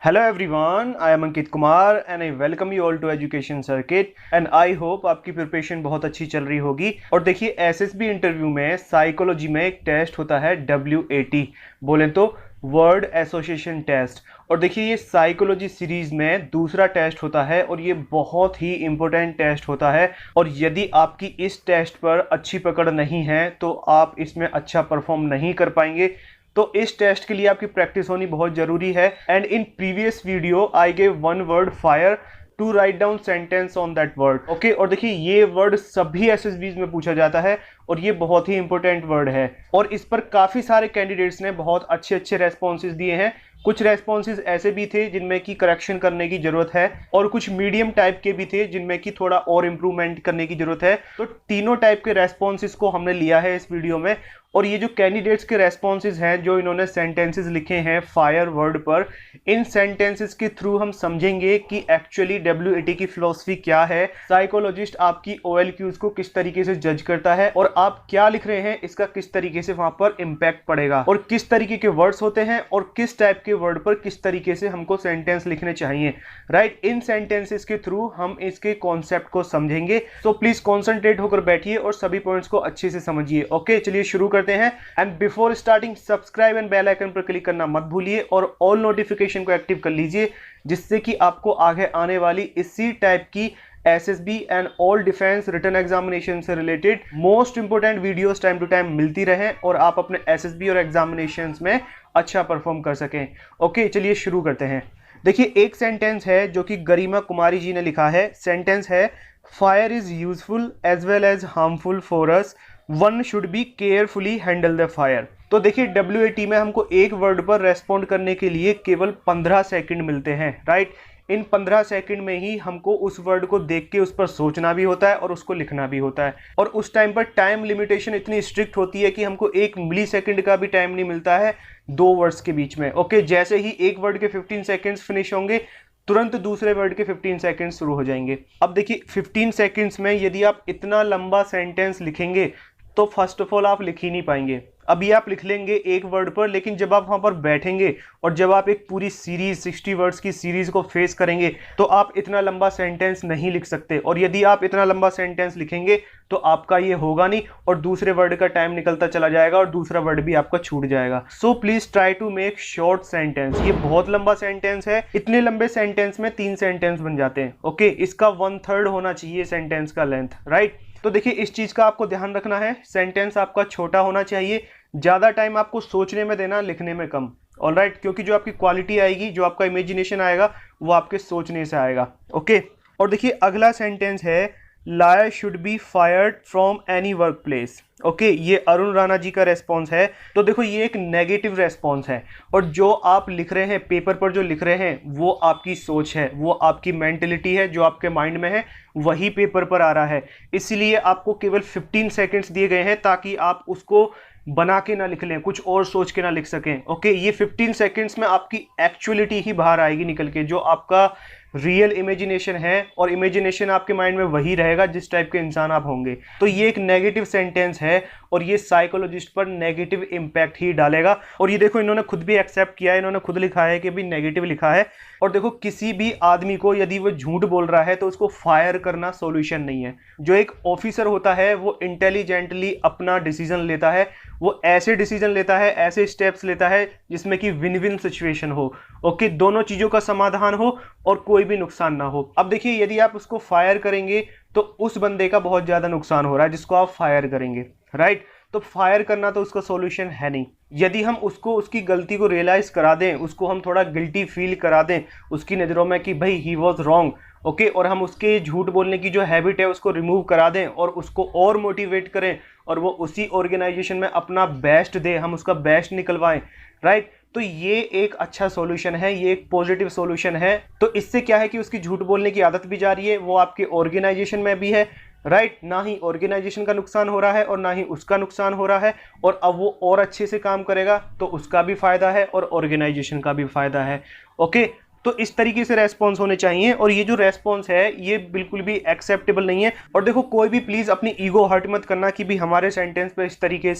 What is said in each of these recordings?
Hello everyone, I am Ankit Kumar and I welcome you all to Education Circuit and I hope आपकी preparation बहुत अच्छी चल रही होगी। और देखिए एसएसबी इंटरव्यू में साइकोलॉजी में एक टेस्ट होता है WAT, बोलें तो वर्ड एसोसिएशन टेस्ट। और देखिए ये साइकोलॉजी सीरीज में दूसरा टेस्ट होता है और ये बहुत ही इंपॉर्टेंट टेस्ट होता है। और यदि आपकी इस टेस्ट पर अच्छी पकड़ नहीं है तो आप इसमें अच्छा परफॉर्म नहीं कर पाएंगे। तो इस टेस्ट के लिए आपकी प्रैक्टिस होनी बहुत जरूरी है। And in previous video I gave one word fire to write down sentence on that word. Okay, और देखिए ये वर्ड सभी एसएसबीज में पूछा जाता है और ये बहुत ही इंपॉर्टेंट वर्ड है। और इस पर काफी सारे कैंडिडेट्स ने बहुत अच्छे अच्छे रेस्पॉन्सेज दिए हैं। कुछ रेस्पॉन्सेज ऐसे भी थे जिनमें कि करेक्शन करने की जरूरत है और कुछ मीडियम टाइप के भी थे जिनमें कि थोड़ा और इम्प्रूवमेंट करने की जरूरत है। तो तीनों टाइप के रेस्पॉन्सेज को हमने लिया है इस वीडियो में। और ये जो कैंडिडेट्स के रेस्पॉन्सेज हैं जो इन्होंने सेंटेंसेस लिखे हैं फायर वर्ड पर, इन सेंटेंसेस के थ्रू हम समझेंगे कि एक्चुअली WAT की फिलॉसफी क्या है, साइकोलॉजिस्ट आपकी OLQs को किस तरीके से जज करता है और आप क्या लिख रहे हैं इसका किस तरीके से वहां पर इंपैक्ट पड़ेगा, और किस तरीके के वर्ड्स होते हैं और किस टाइप के वर्ड पर किस तरीके से हमको सेंटेंस लिखने चाहिए। राइट, इन सेंटेंसेस के थ्रू हम इसके कॉन्सेप्ट को समझेंगे। तो प्लीज कॉन्सेंट्रेट होकर बैठिए और सभी पॉइंट्स को अच्छे से समझिए। ओके, चलिए शुरू करते हैं। And before starting subscribe and bell icon पर क्लिक करना मत भूलिए और ऑल नोटिफिकेशन को एक्टिव कर लीजिए, जिससे कि आपको आगे आने वाली इसी टाइप की SSB and all defence written examination से related most important videos time to time मिलती रहें और आप अपने एसएसबी और एग्जामिनेशंस में अच्छा परफॉर्म कर सकें। ओके, चलिए शुरू करते हैं। देखिए एक सेंटेंस है जो कि गरिमा कुमारी जी ने लिखा है। सेंटेंस है fire is useful as well as harmful for us, one should be carefully handle the fire. तो देखिए WAT में हमको एक वर्ड पर रेस्पॉन्ड करने के लिए केवल 15 सेकंड मिलते हैं। राइट, इन 15 सेकंड में ही हमको उस वर्ड को देख के उस पर सोचना भी होता है और उसको लिखना भी होता है। और उस टाइम पर टाइम लिमिटेशन इतनी स्ट्रिक्ट होती है कि हमको 1 मिली सेकंड का भी टाइम नहीं मिलता है दो वर्ड्स के बीच में। ओके, जैसे ही एक वर्ड के 15 सेकंड्स फिनिश होंगे तुरंत दूसरे वर्ड के 15 सेकंड्स शुरू हो जाएंगे। अब देखिए 15 सेकंड्स में यदि आप इतना लंबा सेंटेंस लिखेंगे तो फर्स्ट ऑफ ऑल आप लिख ही नहीं पाएंगे। अभी आप लिख लेंगे एक वर्ड पर, लेकिन जब आप वहां पर बैठेंगे और जब आप एक पूरी सीरीज 60 वर्ड्स की सीरीज को फेस करेंगे तो आप इतना लंबा सेंटेंस नहीं लिख सकते। और यदि आप इतना लंबा सेंटेंस लिखेंगे तो आपका ये होगा नहीं और दूसरे वर्ड का टाइम निकलता चला जाएगा और दूसरा वर्ड भी आपका छूट जाएगा। So please try to make short sentence. ये बहुत लंबा सेंटेंस है, इतने लंबे सेंटेंस में 3 सेंटेंस बन जाते हैं। ओके, इसका 1/3 होना चाहिए सेंटेंस का लेंथ। राइट, तो देखिए इस चीज का आपको ध्यान रखना है। सेंटेंस आपका छोटा होना चाहिए, ज्यादा टाइम आपको सोचने में देना, लिखने में कम। ऑलराइट, क्योंकि जो आपकी क्वालिटी आएगी, जो आपका इमेजिनेशन आएगा वो आपके सोचने से आएगा। ओके, और देखिए अगला सेंटेंस है liar should be fired from any work place. Okay, ये अरुण राणा जी का रेस्पॉन्स है। तो देखो ये एक नेगेटिव रेस्पॉन्स है और जो आप लिख रहे हैं पेपर पर, जो लिख रहे हैं वो आपकी सोच है, वो आपकी मेंटेलिटी है, जो आपके माइंड में है वही पेपर पर आ रहा है। इसलिए आपको केवल 15 सेकंड्स दिए गए हैं ताकि आप उसको बना के ना लिख लें, कुछ और सोच के ना लिख सकें। ओके, ये 15 सेकंड्स में आपकी एक्चुअलिटी ही बाहर आएगी निकल के, जो आपका रियल इमेजिनेशन है। और इमेजिनेशन आपके माइंड में वही रहेगा जिस टाइप के इंसान आप होंगे। तो ये एक नेगेटिव सेंटेंस है और ये साइकोलॉजिस्ट पर नेगेटिव इंपैक्ट ही डालेगा। और ये देखो इन्होंने खुद भी एक्सेप्ट किया है, इन्होंने खुद लिखा है कि भी नेगेटिव लिखा है। और देखो किसी भी आदमी को यदि वो झूठ बोल रहा है तो उसको फायर करना सॉल्यूशन नहीं है। जो एक ऑफिसर होता है वो इंटेलिजेंटली अपना डिसीजन लेता है, वो ऐसे डिसीजन लेता है, ऐसे स्टेप्स लेता है जिसमें कि विन विन सिचुएशन हो। ओके, दोनों चीजों का समाधान हो और कोई भी नुकसान ना हो। अब देखिए यदि आप उसको फायर करेंगे तो उस बंदे का बहुत ज्यादा नुकसान हो रहा है जिसको आप फायर करेंगे। राइट, तो फायर करना तो उसका सॉल्यूशन है नहीं। यदि हम उसको उसकी गलती को रियलाइज करा दें, उसको हम थोड़ा गिल्टी फील करा दें उसकी नज़रों में कि भाई ही वॉज रॉन्ग, ओके, और हम उसके झूठ बोलने की जो हैबिट है उसको रिमूव करा दें और उसको और मोटिवेट करें और वो उसी ऑर्गेनाइजेशन में अपना बेस्ट दे, हम उसका बेस्ट निकलवाएं। राइट, तो ये एक अच्छा सॉल्यूशन है, ये एक पॉजिटिव सॉल्यूशन है। तो इससे क्या है कि उसकी झूठ बोलने की आदत भी जा रही है, वो आपके ऑर्गेनाइजेशन में भी है। राइट, ना ही ऑर्गेनाइजेशन का नुकसान हो रहा है और ना ही उसका नुकसान हो रहा है। और अब वो और अच्छे से काम करेगा तो उसका भी फायदा है और ऑर्गेनाइजेशन का भी फायदा है। ओके, तो इस तरीके से रेस्पॉन्स होने चाहिए, और ये जो रेस्पॉन्स है ये बिल्कुल भी एक्सेप्टेबल नहीं है। और देखो कोई भी प्लीज अपनी ईगो हर्ट मत करना कि भी हमारे सेंटेंस पे इस तरीके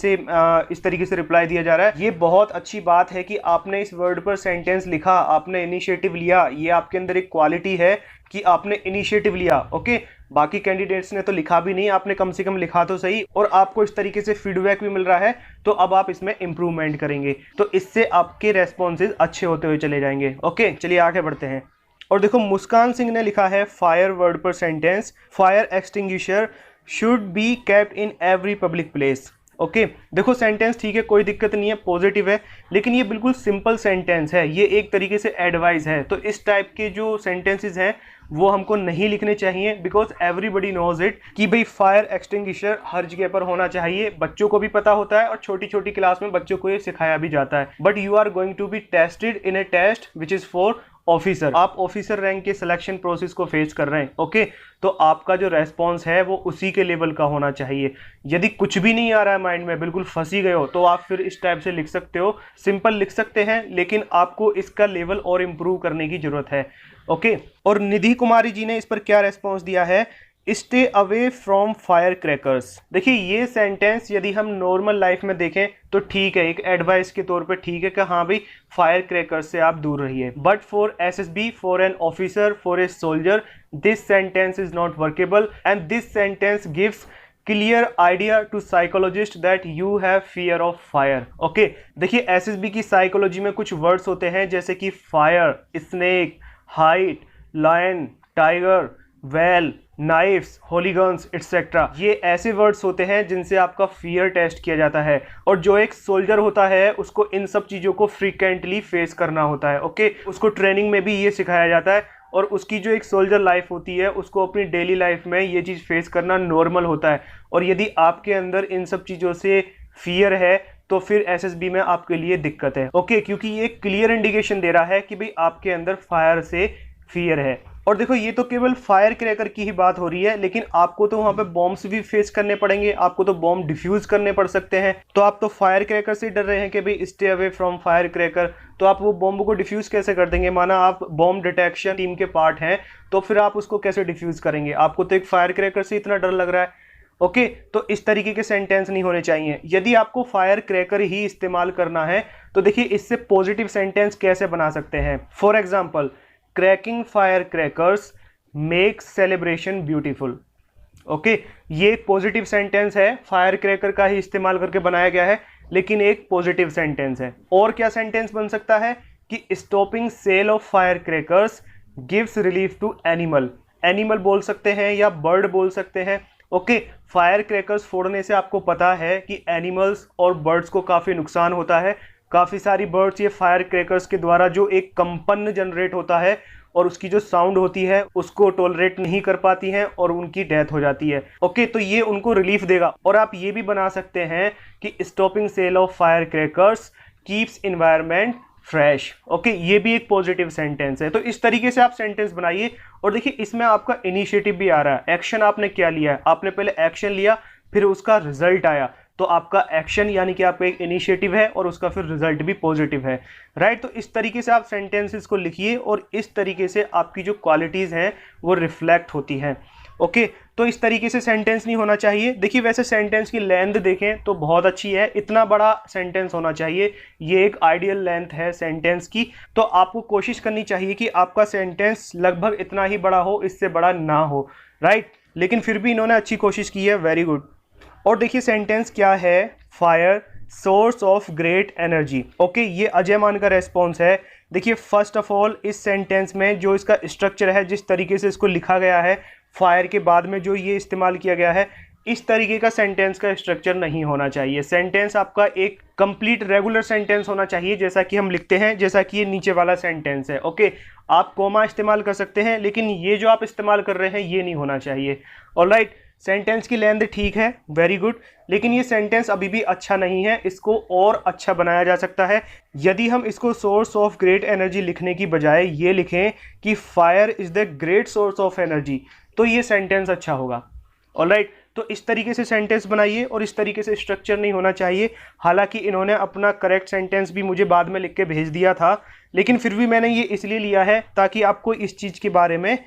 से रिप्लाई दिया जा रहा है। ये बहुत अच्छी बात है कि आपने इस वर्ड पर सेंटेंस लिखा, आपने इनिशिएटिव लिया, ये आपके अंदर एक क्वालिटी है कि आपने इनिशिएटिव लिया। ओके, बाकी कैंडिडेट्स ने तो लिखा भी नहीं, आपने कम से कम लिखा तो सही, और आपको इस तरीके से फीडबैक भी मिल रहा है, तो अब आप इसमें इंप्रूवमेंट करेंगे, तो इससे आपके रेस्पॉन्सेज अच्छे होते हुए चले जाएंगे। ओके, चलिए आगे बढ़ते हैं। और देखो मुस्कान सिंह ने लिखा है फायर वर्ड पर sentence, fire extinguisher should be kept in every public place. Okay, देखो सेंटेंस ठीक है, कोई दिक्कत नहीं है, पॉजिटिव है, लेकिन ये बिल्कुल सिंपल सेंटेंस है, ये एक तरीके से एडवाइस है। तो इस टाइप के जो सेंटेंसेस हैं वो हमको नहीं लिखने चाहिए, बिकॉज एवरीबडी नोज इट कि भाई फायर एक्सटिंग्विशर हर जगह पर होना चाहिए। बच्चों को भी पता होता है और छोटी छोटी क्लास में बच्चों को ये सिखाया भी जाता है। But you are going to be tested in a test which is for officer. आप ऑफिसर रैंक के सिलेक्शन प्रोसेस को फेस कर रहे हैं। ओके, तो आपका जो रेस्पॉन्स है वो उसी के लेवल का होना चाहिए। यदि कुछ भी नहीं आ रहा है माइंड में, बिल्कुल फंसी गए हो, तो आप फिर इस टाइप से लिख सकते हो, सिंपल लिख सकते हैं, लेकिन आपको इसका लेवल और इम्प्रूव करने की जरूरत है। ओके, और निधि कुमारी जी ने इस पर क्या रेस्पॉन्स दिया है, stay away from fire crackers. देखिए ये सेंटेंस यदि हम नॉर्मल लाइफ में देखें तो ठीक है, एक एडवाइस के तौर पे ठीक है कि हाँ भाई फायर क्रैकर्स से आप दूर रहिए, but for SSB, for an officer, for a soldier, this sentence is not workable and this sentence gives clear idea to psychologist that you have fear of fire. Okay, देखिए SSB की psychology में कुछ words होते हैं जैसे कि fire, snake, height, lion, tiger, well, knives, hooligans etcetera. ये ऐसे वर्ड्स होते हैं जिनसे आपका फियर टेस्ट किया जाता है, और जो एक सोल्जर होता है उसको इन सब चीज़ों को फ्रीक्वेंटली फेस करना होता है। ओके, उसको ट्रेनिंग में भी ये सिखाया जाता है, और उसकी जो एक सोल्जर लाइफ होती है उसको अपनी डेली लाइफ में ये चीज़ फेस करना नॉर्मल होता है। और यदि आपके अंदर इन सब चीज़ों से फियर है तो फिर एसएसबी में आपके लिए दिक्कत है। ओके, क्योंकि ये क्लियर इंडिकेशन दे रहा है कि भाई आपके अंदर फायर से फियर है। और देखो ये तो केवल फायर क्रैकर की ही बात हो रही है, लेकिन आपको तो वहां पे बॉम्ब्स भी फेस करने पड़ेंगे, आपको तो बॉम्ब डिफ्यूज करने पड़ सकते हैं। तो आप तो फायर क्रैकर से डर रहे हैं कि भाई stay away from fire cracker, तो आप वो बॉम्ब को डिफ्यूज कैसे कर देंगे? माना आप बॉम्ब डिटेक्शन टीम के पार्ट हैं, तो फिर आप उसको कैसे डिफ्यूज करेंगे? आपको तो एक फायर क्रैकर से इतना डर लग रहा है। ओके, तो इस तरीके के सेंटेंस नहीं होने चाहिए। यदि आपको फायर क्रैकर ही इस्तेमाल करना है तो देखिए इससे पॉजिटिव सेंटेंस कैसे बना सकते हैं। For example, cracking fire crackers make celebration beautiful. Okay, ये एक पॉजिटिव सेंटेंस है, फायर क्रैकर का ही इस्तेमाल करके बनाया गया है, लेकिन एक पॉजिटिव सेंटेंस है। और क्या सेंटेंस बन सकता है कि stopping sale of fire crackers gives relief to animal. Animal बोल सकते हैं या बर्ड बोल सकते हैं। ओके, फायर क्रैकर्स फोड़ने से आपको पता है कि एनिमल्स और बर्ड्स को काफ़ी नुकसान होता है। काफ़ी सारी बर्ड्स ये फायर क्रैकर्स के द्वारा जो एक कंपन जनरेट होता है और उसकी जो साउंड होती है उसको टॉलरेट नहीं कर पाती हैं और उनकी डेथ हो जाती है। ओके, तो ये उनको रिलीफ देगा। और आप ये भी बना सकते हैं कि stopping sale of fire crackers keeps environment fresh. Okay, ये भी एक पॉजिटिव सेंटेंस है। तो इस तरीके से आप सेंटेंस बनाइए। और देखिए इसमें आपका इनिशिएटिव भी आ रहा है। एक्शन आपने क्या लिया है? आपने पहले एक्शन लिया, फिर उसका रिजल्ट आया, तो आपका एक्शन यानी कि आपका एक इनिशिएटिव है और उसका फिर रिजल्ट भी पॉजिटिव है, राइट। तो इस तरीके से आप सेंटेंसेस को लिखिए और इस तरीके से आपकी जो क्वालिटीज़ हैं वो रिफ्लेक्ट होती हैं। ओके, तो इस तरीके से सेंटेंस नहीं होना चाहिए। देखिए वैसे सेंटेंस की लेंथ देखें तो बहुत अच्छी है, इतना बड़ा सेंटेंस होना चाहिए, ये एक आइडियल लेंथ है सेंटेंस की। तो आपको कोशिश करनी चाहिए कि आपका सेंटेंस लगभग इतना ही बड़ा हो, इससे बड़ा ना हो, राइट। लेकिन फिर भी इन्होंने अच्छी कोशिश की है, वेरी गुड। और देखिए सेंटेंस क्या है, fire source of great energy. Okay, ये अजय मान का रेस्पॉन्स है। देखिए फर्स्ट ऑफ ऑल इस सेंटेंस में जो इसका स्ट्रक्चर है, जिस तरीके से इसको लिखा गया है, फायर के बाद में जो ये इस्तेमाल किया गया है, इस तरीके का सेंटेंस का स्ट्रक्चर नहीं होना चाहिए। सेंटेंस आपका एक कंप्लीट रेगुलर सेंटेंस होना चाहिए, जैसा कि हम लिखते हैं, जैसा कि ये नीचे वाला सेंटेंस है। ओके, आप कोमा इस्तेमाल कर सकते हैं, लेकिन ये जो आप इस्तेमाल कर रहे हैं ये नहीं होना चाहिए। ऑलराइट, सेंटेंस की लेंथ ठीक है, वेरी गुड, लेकिन ये सेंटेंस अभी भी अच्छा नहीं है, इसको और अच्छा बनाया जा सकता है। यदि हम इसको सोर्स ऑफ ग्रेट एनर्जी लिखने की बजाय ये लिखें कि fire is the great source of energy, तो ये सेंटेंस अच्छा होगा। ऑलराइट, तो इस तरीके से सेंटेंस बनाइए और इस तरीके से स्ट्रक्चर नहीं होना चाहिए। हालांकि इन्होंने अपना करेक्ट सेंटेंस भी मुझे बाद में लिख के भेज दिया था, लेकिन फिर भी मैंने ये इसलिए लिया है ताकि आपको इस चीज़ के बारे में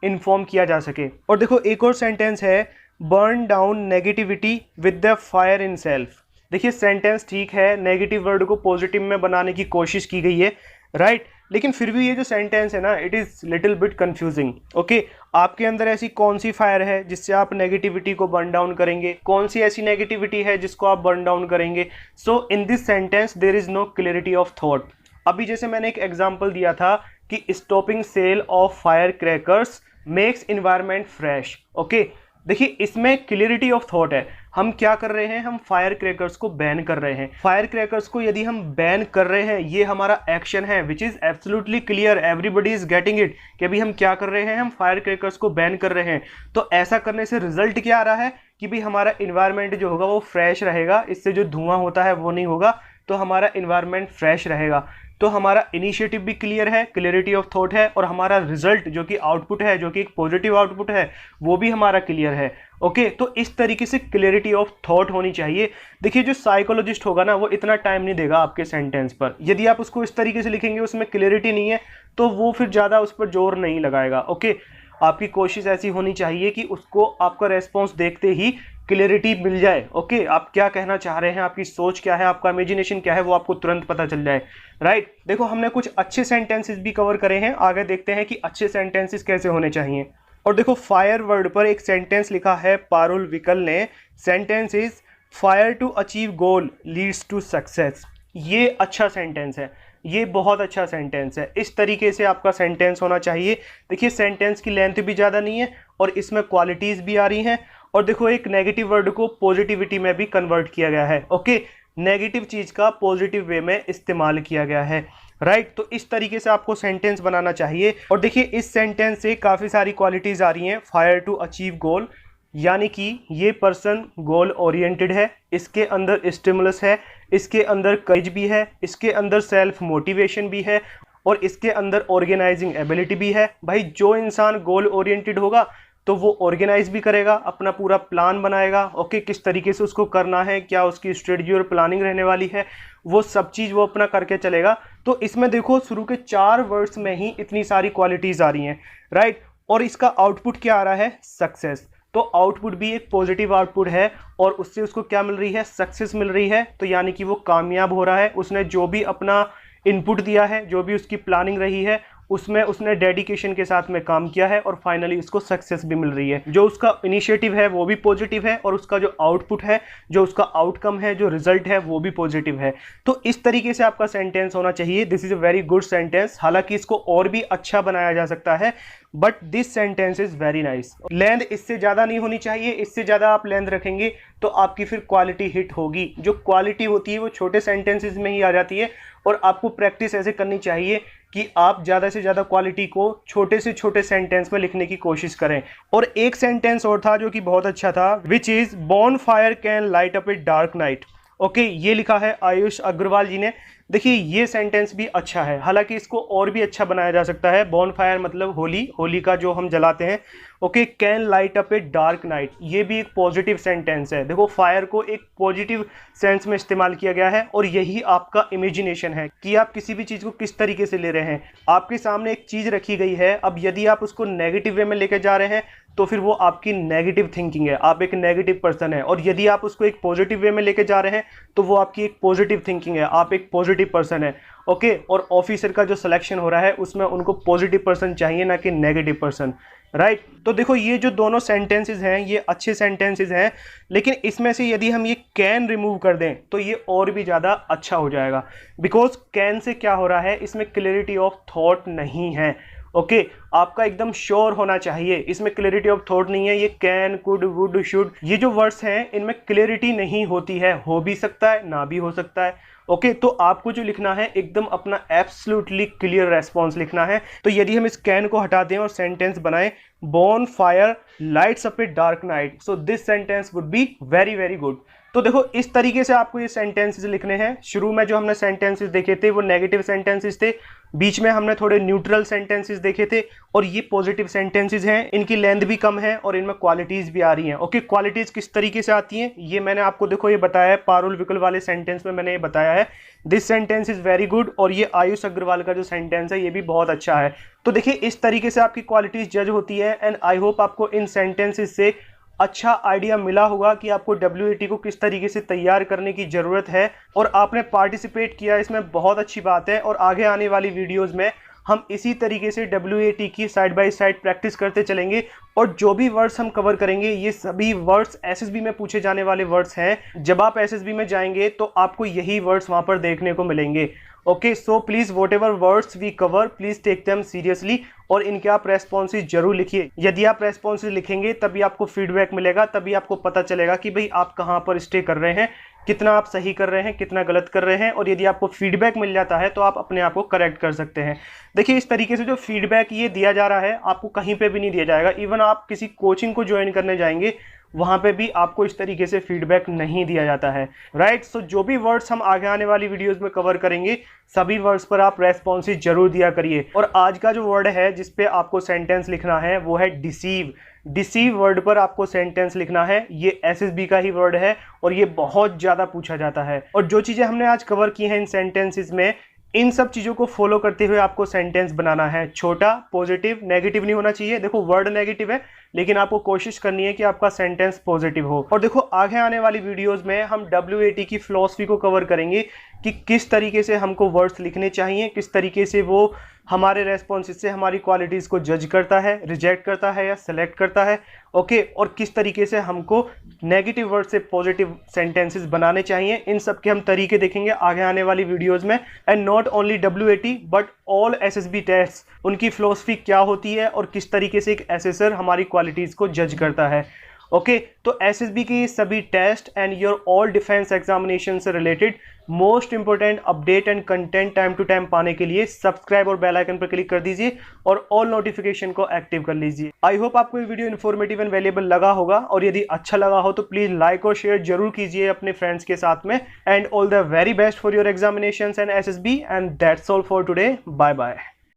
इन्फॉर्म किया जा सके। और देखो एक और सेंटेंस है, burn down negativity with the fire in self. देखिए सेंटेंस ठीक है, नेगेटिव वर्ड को पॉजिटिव में बनाने की कोशिश की गई है, राइट, लेकिन फिर भी ये जो सेंटेंस है ना, it is little bit confusing. Okay, आपके अंदर ऐसी कौन सी फायर है जिससे आप नेगेटिविटी को बर्न डाउन करेंगे, कौन सी ऐसी नेगेटिविटी है जिसको आप बर्न डाउन करेंगे। So in this sentence there is no clarity of thought. अभी जैसे मैंने एक एग्जांपल दिया था कि stopping sale of fire crackers makes environment fresh. Okay, देखिए इसमें क्लियरिटी ऑफ थॉट है। हम क्या कर रहे हैं, हम फायर क्रैकर्स को बैन कर रहे हैं। फायर क्रैकर्स को यदि हम बैन कर रहे हैं, ये हमारा एक्शन है which is absolutely clear, everybody is getting it कि अभी हम क्या कर रहे हैं, हम फायर क्रैकर्स को बैन कर रहे हैं। तो ऐसा करने से रिजल्ट क्या आ रहा है कि भाई हमारा इन्वायरमेंट जो होगा वो फ्रेश रहेगा, इससे जो धुआं होता है वो नहीं होगा, तो हमारा इन्वायरमेंट फ्रेश रहेगा। तो हमारा इनिशिएटिव भी क्लियर है, क्लियरिटी ऑफ थॉट है, और हमारा रिजल्ट जो कि आउटपुट है, जो कि एक पॉजिटिव आउटपुट है, वो भी हमारा क्लियर है। ओके, तो इस तरीके से क्लियरिटी ऑफ थॉट होनी चाहिए। देखिए जो साइकोलॉजिस्ट होगा ना, वो इतना टाइम नहीं देगा आपके सेंटेंस पर। यदि आप उसको इस तरीके से लिखेंगे उसमें क्लियरिटी नहीं है, तो वो फिर ज़्यादा उस पर जोर नहीं लगाएगा। ओके, आपकी कोशिश ऐसी होनी चाहिए कि उसको आपका रेस्पॉन्स देखते ही क्लियरिटी मिल जाए। ओके, आप क्या कहना चाह रहे हैं, आपकी सोच क्या है, आपका इमेजिनेशन क्या है, वो आपको तुरंत पता चल जाए, राइट। देखो हमने कुछ अच्छे सेंटेंसेस भी कवर करे हैं, आगे देखते हैं कि अच्छे सेंटेंसेस कैसे होने चाहिए। और देखो फायर वर्ड पर एक सेंटेंस लिखा है पारुल विकल ने, sentence is fire to achieve goal leads to success. ये अच्छा सेंटेंस है, ये बहुत अच्छा सेंटेंस है। इस तरीके से आपका सेंटेंस होना चाहिए। देखिए सेंटेंस की लेंथ भी ज़्यादा नहीं है और इसमें क्वालिटीज़ भी आ रही हैं। और देखो एक नेगेटिव वर्ड को पॉजिटिविटी में भी कन्वर्ट किया गया है। ओके, नेगेटिव चीज़ का पॉजिटिव वे में इस्तेमाल किया गया है, राइट। तो इस तरीके से आपको सेंटेंस बनाना चाहिए। और देखिए इस सेंटेंस से काफ़ी सारी क्वालिटीज़ आ रही हैं। फायर टू अचीव गोल, यानी कि ये पर्सन गोल ओरिएंटेड है, इसके अंदर स्टिमुलस है, इसके अंदर करेज भी है, इसके अंदर सेल्फ मोटिवेशन भी है, और इसके अंदर ऑर्गेनाइजिंग एबिलिटी भी है। भाई जो इंसान गोल ओरिएंटेड होगा तो वो ऑर्गेनाइज भी करेगा, अपना पूरा प्लान बनाएगा। ओके, किस तरीके से उसको करना है, क्या उसकी स्ट्रेटजी और प्लानिंग रहने वाली है, वो सब चीज़ वो अपना करके चलेगा। तो इसमें देखो शुरू के 4 वर्ड्स में ही इतनी सारी क्वालिटीज़ आ रही हैं, राइट। और इसका आउटपुट क्या आ रहा है, सक्सेस। तो आउटपुट भी एक पॉजिटिव आउटपुट है और उससे उसको क्या मिल रही है, सक्सेस मिल रही है। तो यानी कि वो कामयाब हो रहा है, उसने जो भी अपना इनपुट दिया है, जो भी उसकी प्लानिंग रही है, उसमें उसने डेडिकेशन के साथ में काम किया है और फाइनली उसको सक्सेस भी मिल रही है। जो उसका इनिशिएटिव है वो भी पॉजिटिव है और उसका जो आउटपुट है, जो उसका आउटकम है, जो रिजल्ट है, वो भी पॉजिटिव है। तो इस तरीके से आपका सेंटेंस होना चाहिए। This is a very good sentence. हालांकि इसको और भी अच्छा बनाया जा सकता है, but this sentence is very nice. Length इससे ज़्यादा नहीं होनी चाहिए, इससे ज़्यादा आप लेंथ रखेंगे तो आपकी फिर क्वालिटी हिट होगी। जो क्वालिटी होती है वो छोटे सेंटेंसेस में ही आ जाती है, और आपको प्रैक्टिस ऐसे करनी चाहिए कि आप ज़्यादा से ज़्यादा क्वालिटी को छोटे से छोटे सेंटेंस में लिखने की कोशिश करें। और एक सेंटेंस और था जो कि बहुत अच्छा था, which is bonfire can light up a dark night. Okay, ये लिखा है आयुष अग्रवाल जी ने। देखिए ये सेंटेंस भी अच्छा है, हालांकि इसको और भी अच्छा बनाया जा सकता है। बॉन फायर मतलब होली, होली का जो हम जलाते हैं। Okay, can light up a dark night, ये भी एक पॉजिटिव सेंटेंस है। देखो फायर को एक पॉजिटिव सेंस में इस्तेमाल किया गया है, और यही आपका इमेजिनेशन है कि आप किसी भी चीज़ को किस तरीके से ले रहे हैं। आपके सामने एक चीज़ रखी गई है, अब यदि आप उसको नेगेटिव वे में लेके जा रहे हैं तो फिर वो आपकी नेगेटिव थिंकिंग है, आप एक नेगेटिव पर्सन है। और यदि आप उसको एक पॉजिटिव वे में लेके जा रहे हैं तो वो आपकी एक पॉजिटिव थिंकिंग है, आप एक पॉजिटिव पर्सन है। ओके, और ऑफिसर का जो सिलेक्शन हो रहा है उसमें उनको पॉजिटिव पर्सन चाहिए, ना कि नेगेटिव पर्सन, राइट। तो देखो ये जो दोनों सेंटेंसेस हैं ये अच्छे सेंटेंसेस हैं, लेकिन इसमें से यदि हम ये कैन रिमूव कर दें तो ये और भी ज़्यादा अच्छा हो जाएगा। बिकॉज कैन से क्या हो रहा है, इसमें क्लैरिटी ऑफ थॉट नहीं है। ओके, आपका एकदम श्योर होना चाहिए, इसमें क्लैरिटी ऑफ थॉट नहीं है। ये कैन, कुड, वुड, शुड, ये जो वर्ड्स हैं इनमें क्लैरिटी नहीं होती है, हो भी सकता है ना भी हो सकता है। ओके, तो आपको जो लिखना है एकदम अपना एब्सोल्युटली क्लियर रेस्पॉन्स लिखना है। तो यदि हम इस कैन को हटा दें और सेंटेंस बनाएं, bonfire lights up a dark night, so this sentence would be very very good. तो देखो इस तरीके से आपको ये सेंटेंसेस लिखने हैं। शुरू में जो हमने सेंटेंसेस देखे थे वो नेगेटिव सेंटेंसेस थे, बीच में हमने थोड़े न्यूट्रल सेंटेंसेस देखे थे, और ये पॉजिटिव सेंटेंसेस हैं। इनकी लेंथ भी कम है और इनमें क्वालिटीज भी आ रही हैं। ओके, क्वालिटीज किस तरीके से आती हैं ये मैंने आपको देखो ये बताया है, पारुल विकल वाले सेंटेंस में मैंने ये बताया है, this sentence is very good, और ये आयुष अग्रवाल का जो सेंटेंस है ये भी बहुत अच्छा है। तो देखिए इस तरीके से आपकी क्वालिटीज जज होती है। एंड आई होप आपको इन सेंटेंसेस से अच्छा आइडिया मिला होगा कि आपको WAT को किस तरीके से तैयार करने की जरूरत है, और आपने पार्टिसिपेट किया इसमें बहुत अच्छी बात है। और आगे आने वाली वीडियोस में हम इसी तरीके से WAT की साइड बाय साइड प्रैक्टिस करते चलेंगे, और जो भी वर्ड्स हम कवर करेंगे ये सभी वर्ड्स SSB में पूछे जाने वाले वर्ड्स हैं। जब आप SSB में जाएंगे तो आपको यही वर्ड्स वहां पर देखने को मिलेंगे। Okay, so please whatever words we cover please take them seriously, और इनके आप रेस्पॉन्सेज जरूर लिखिए। यदि आप रेस्पॉन्सेज लिखेंगे तभी आपको फीडबैक मिलेगा, तभी आपको पता चलेगा कि भाई आप कहाँ पर स्टे कर रहे हैं, कितना आप सही कर रहे हैं, कितना गलत कर रहे हैं। और यदि आपको फीडबैक मिल जाता है तो आप अपने आप को करेक्ट कर सकते हैं। देखिए इस तरीके से जो फीडबैक ये दिया जा रहा है आपको कहीं पे भी नहीं दिया जाएगा। इवन आप किसी कोचिंग को ज्वाइन करने जाएंगे वहां पे भी आपको इस तरीके से फीडबैक नहीं दिया जाता है, राइट। सो जो भी वर्ड्स हम आगे आने वाली वीडियोस में कवर करेंगे सभी वर्ड्स पर आप रेस्पॉन्सेज जरूर दिया करिए। और आज का जो वर्ड है जिसपे आपको सेंटेंस लिखना है वो है डिसीव। डिसीव वर्ड पर आपको सेंटेंस लिखना है। ये SSB का ही वर्ड है और ये बहुत ज्यादा पूछा जाता है। और जो चीजें हमने आज कवर की हैं इन सेंटेंसेस में, इन सब चीजों को फॉलो करते हुए आपको सेंटेंस बनाना है। छोटा, पॉजिटिव, नेगेटिव नहीं होना चाहिए। देखो वर्ड नेगेटिव है लेकिन आपको कोशिश करनी है कि आपका सेंटेंस पॉजिटिव हो। और देखो आगे आने वाली वीडियोस में हम WAT की फिलॉसफी को कवर करेंगे कि किस तरीके से हमको वर्ड्स लिखने चाहिए, किस तरीके से वो हमारे रेस्पॉन्सेज से हमारी क्वालिटीज को जज करता है, रिजेक्ट करता है या सेलेक्ट करता है। ओके, और किस तरीके से हमको नेगेटिव वर्ड से पॉजिटिव सेंटेंसेस बनाने चाहिए, इन सब के हम तरीके देखेंगे आगे आने वाली वीडियोस में। And not only WAT but all SSB test, उनकी फिलॉसफी क्या होती है और किस तरीके से एक असेसर हमारी क्वालिटीज को जज करता है। ओके, तो SSB की सभी test and your all defence examination से related most important update and content time to time पाने के लिए सब्सक्राइब और बेल आइकन पर क्लिक कर दीजिए और ऑल नोटिफिकेशन को एक्टिव कर लीजिए। आई होप आपको ये वीडियो इन्फॉर्मेटिव एंड वैल्यूएबल लगा होगा, और यदि अच्छा लगा हो तो प्लीज लाइक और शेयर जरूर कीजिए अपने फ्रेंड्स के साथ में। And all the very best for your examinations and SSB, and that's all for today. Bye bye.